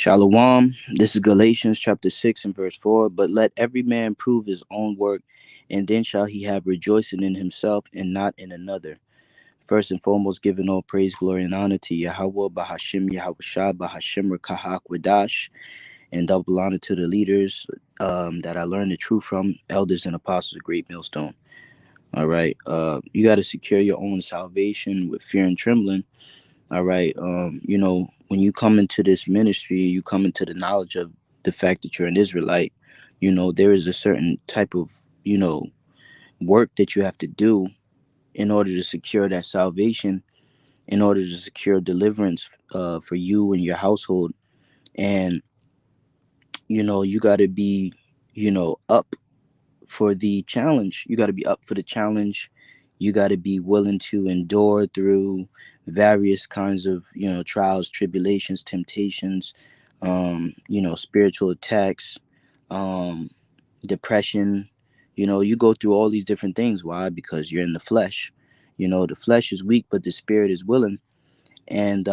Shalom. This is Galatians chapter 6 and verse 4. But let every man prove his own work, and then shall he have rejoicing in himself and not in another. First and foremost, giving all praise, glory, and honor to Yahweh, Bahashim, Yahweh Shah, Bahashim, Kahak, Wadash, and double honor to the leaders that I learned the truth from, elders and apostles of Great Millstone. All right. You got to secure your own salvation with fear and trembling. All right. When you come into this ministry, you come into the knowledge of the fact that you're an Israelite. There is a certain type of, work that you have to do in order to secure that salvation, in order to secure deliverance for you and your household. And, you got to be, up for the challenge. You got to be up for the challenge. You got to be willing to endure through various kinds of, trials, tribulations, temptations, spiritual attacks, um, depression. You go through all these different things. Why? Because you're in the flesh. The flesh is weak, but the spirit is willing. And,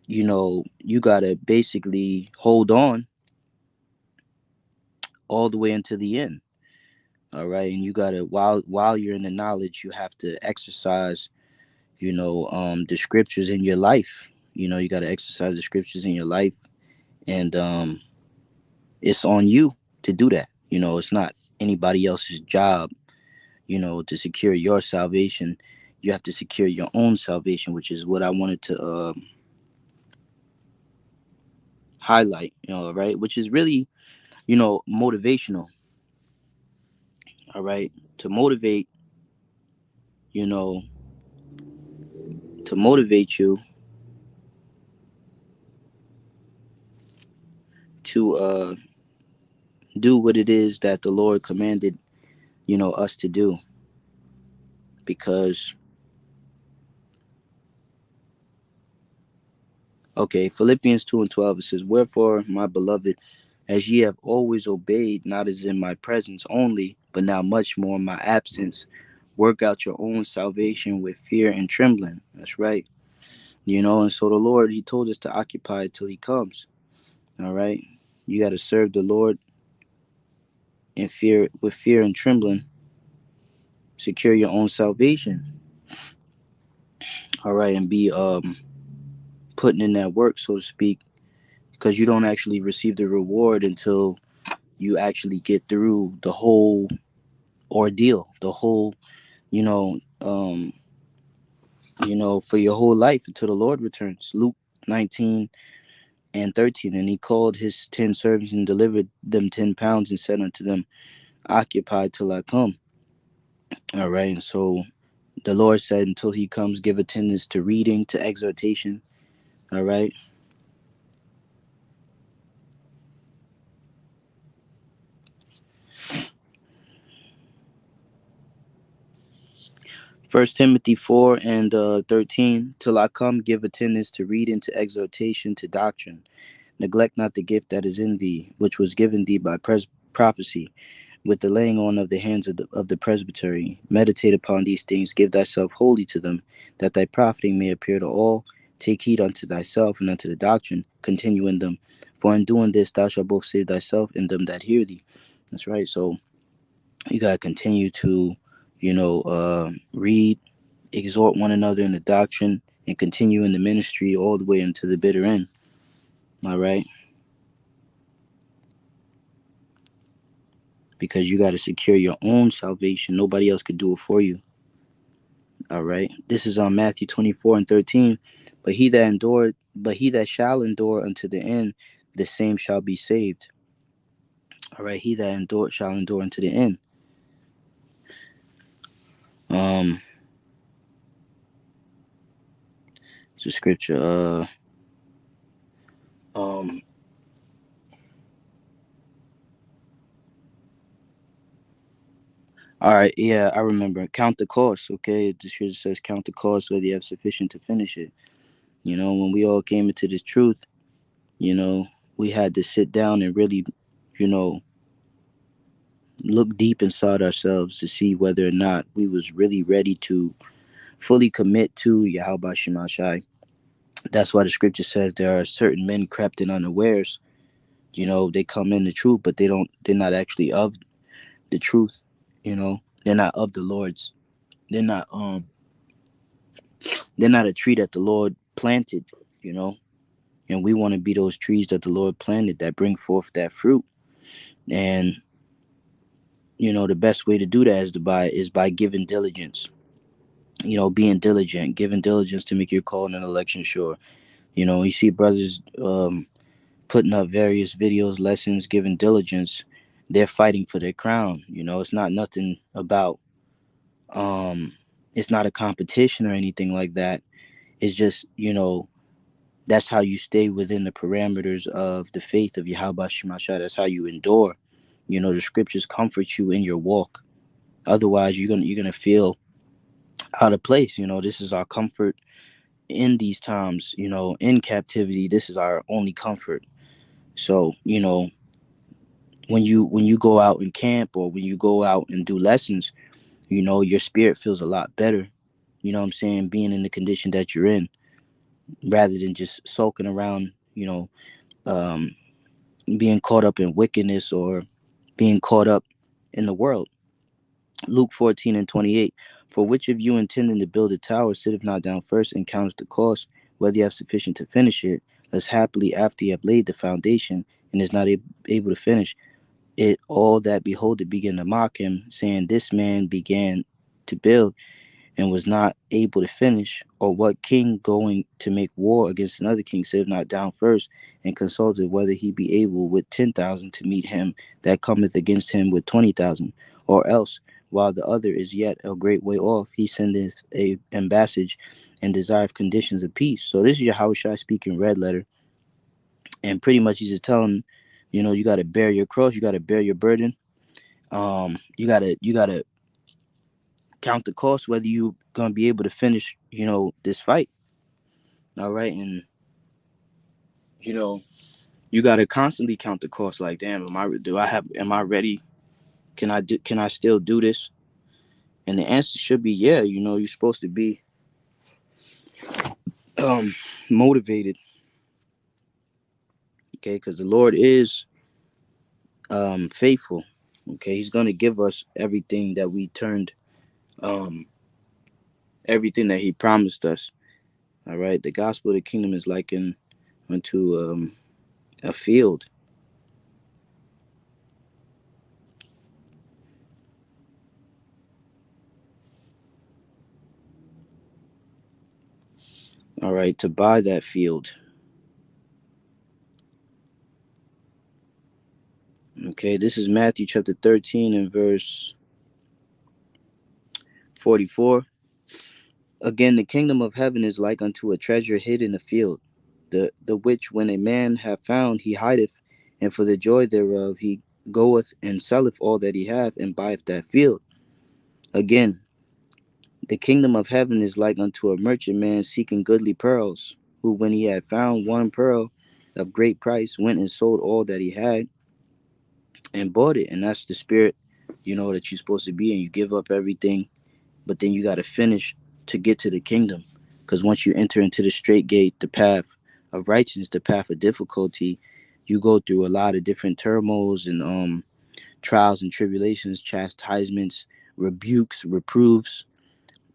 you got to basically hold on all the way until the end. All right. And you got to, while you're in the knowledge, you have to exercise, the scriptures in your life. You got to exercise the scriptures in your life. And it's on you to do that. It's not anybody else's job, to secure your salvation. You have to secure your own salvation, which is what I wanted to highlight, right? Which is really, motivational. All right. To motivate, you know, to motivate you to do what it is that the Lord commanded, us to do. Because, okay, Philippians 2 and 12, it says, "Wherefore, my beloved, as ye have always obeyed, not as in my presence only, but now much more in my absence, work out your own salvation with fear and trembling." That's right. And so the Lord, he told us to occupy till he comes. All right. You got to serve the Lord in fear, with fear and trembling, secure your own salvation. All right. And be putting in that work, so to speak, because you don't actually receive the reward until you actually get through the whole ordeal, the whole, you know, um, for your whole life until the Lord returns. Luke 19 and 13. "And he called his 10 servants and delivered them 10 pounds and said unto them, Occupy till I come." All right. And so the Lord said, until he comes, give attendance to reading, to exhortation. All right. First Timothy 4 and 13. "Till I come, give attendance to reading, to exhortation, to doctrine. Neglect not the gift that is in thee, which was given thee by prophecy, with the laying on of the hands of the presbytery. Meditate upon these things, give thyself wholly to them, that thy profiting may appear to all. Take heed unto thyself and unto the doctrine, continue in them. For in doing this, thou shalt both save thyself and them that hear thee." That's right. So you got to continue to, read, exhort one another in the doctrine, and continue in the ministry all the way into the bitter end. All right. Because you got to secure your own salvation. Nobody else could do it for you. All right. This is on Matthew 24 and 13. But he that shall endure unto the end, the same shall be saved. All right. He that shall endure unto the end. It's a scripture. All right. Yeah, I remember. Count the cost. Okay. The scripture says, count the cost whether you have sufficient to finish it. When we all came into this truth, we had to sit down and really, you know, look deep inside ourselves to see whether or not we was really ready to fully commit to Yahweh Shemashai, That's why the scripture says there are certain men crept in unawares. They come in the truth, but they're not actually of the truth. They're not of the Lord's. They're not they're not a tree that the Lord planted, you know. And we want to be those trees that the Lord planted that bring forth that fruit. And the best way to do that is by giving diligence. Being diligent, giving diligence to make your call and election sure. You see brothers putting up various videos, lessons, giving diligence. They're fighting for their crown. It's not nothing about it's not a competition or anything like that. It's just, that's how you stay within the parameters of the faith of Yahweh Shemashah. That's how you endure. The scriptures comfort you in your walk. Otherwise, you're gonna feel out of place. This is our comfort in these times. In captivity, this is our only comfort. So, when you go out in camp or when you go out and do lessons, your spirit feels a lot better. You know what I'm saying? Being in the condition that you're in, rather than just sulking around. Um, Being caught up in wickedness or being caught up in the world. Luke 14:28. For which of you intending to build a tower sitteth not down first and counteth the cost, whether you have sufficient to finish it, lest happily after you have laid the foundation and is not able to finish it, all that behold it begin to mock him, saying, This man began to build and was not able to finish? Or what king going to make war against another king sitteth not down first and consulted whether he be able with 10,000 to meet him that cometh against him with 20,000? Or else, while the other is yet a great way off, he sendeth a ambassage and desireth conditions of peace. So this is Yahushua speaking red letter, and pretty much he's just telling him, you got to bear your cross, you got to bear your burden. You gotta count the cost whether you gonna be able to finish this fight. All right. And you know you gotta constantly count the cost. Like, damn, am I ready? Can I still do this? And the answer should be yeah. You're supposed to be um motivated. Okay, because the Lord is faithful. Okay, he's gonna give us everything that we turned um everything that he promised us. All right, the gospel of the kingdom is likened unto a field. All right, to buy that field. Okay, this is Matthew chapter 13 and verse 44. Again, the kingdom of heaven is like unto a treasure hid in a field, the which when a man hath found, he hideth, and for the joy thereof he goeth and selleth all that he hath and buyeth that field. Again, the kingdom of heaven is like unto a merchant man seeking goodly pearls, who when he had found one pearl of great price, went and sold all that he had and bought it. And that's the spirit, that you're supposed to be in. You give up everything, but then you got to finish to get to the kingdom. Because once you enter into the straight gate, the path of righteousness, the path of difficulty, you go through a lot of different turmoils and trials and tribulations, chastisements, rebukes, reproofs,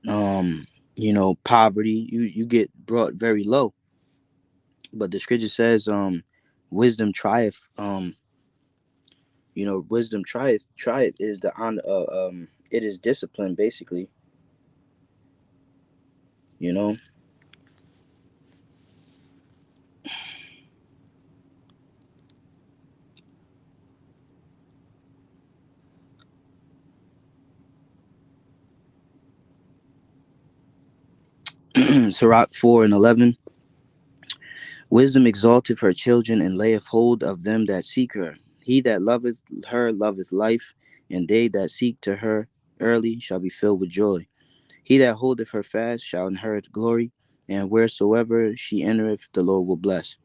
poverty. You get brought very low. But the scripture says, wisdom trieth. Wisdom trieth is the honor. It is discipline, basically. You know. Sirach 4:11. Wisdom exalteth her children, and layeth hold of them that seek her. He that loveth her loveth life, and they that seek to her early shall be filled with joy. He that holdeth her fast shall inherit glory, and wheresoever she entereth, the Lord will bless.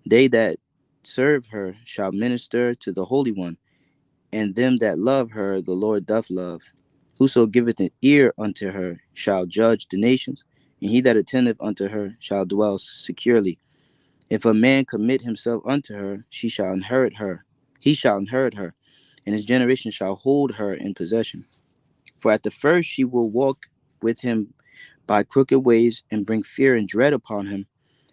They that serve her shall minister to the Holy One, and them that love her the Lord doth love. Whoso giveth an ear unto her shall judge the nations, and he that attendeth unto her shall dwell securely. If a man commit himself unto her, she shall inherit her. He shall inherit her, and his generation shall hold her in possession. For at the first she will walk with him by crooked ways, and bring fear and dread upon him,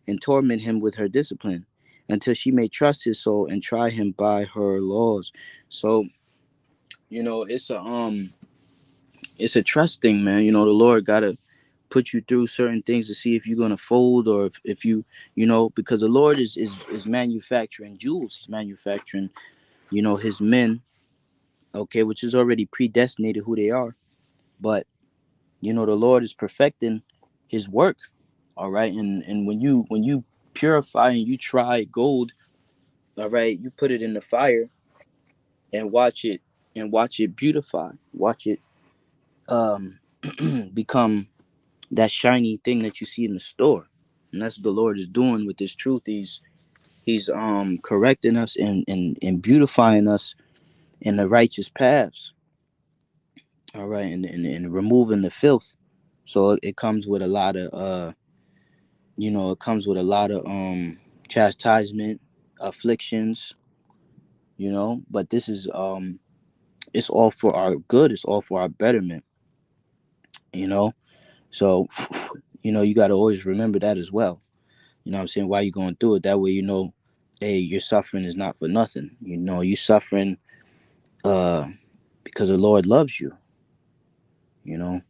and torment him with her discipline, until she may trust his soul and try him by her laws. So, it's a trust thing, man. The Lord gotta put you through certain things to see if you're gonna fold, or if you, because the Lord is manufacturing jewels. He's manufacturing, his men, okay, which is already predestinated who they are. But the Lord is perfecting his work. All right. And when you purify and you try gold, all right, you put it in the fire and watch it beautify, watch it um become that shiny thing that you see in the store. And that's what the Lord is doing with this truth. He's correcting us and beautifying us in the righteous paths. All right, and removing the filth. So it comes with a lot of it comes with a lot of chastisement, afflictions, but this is it's all for our good, it's all for our betterment, you know. So you got to always remember that as well. What I'm saying? Why you going through it? That way, hey, your suffering is not for nothing. You suffering uh because the Lord loves you, you know.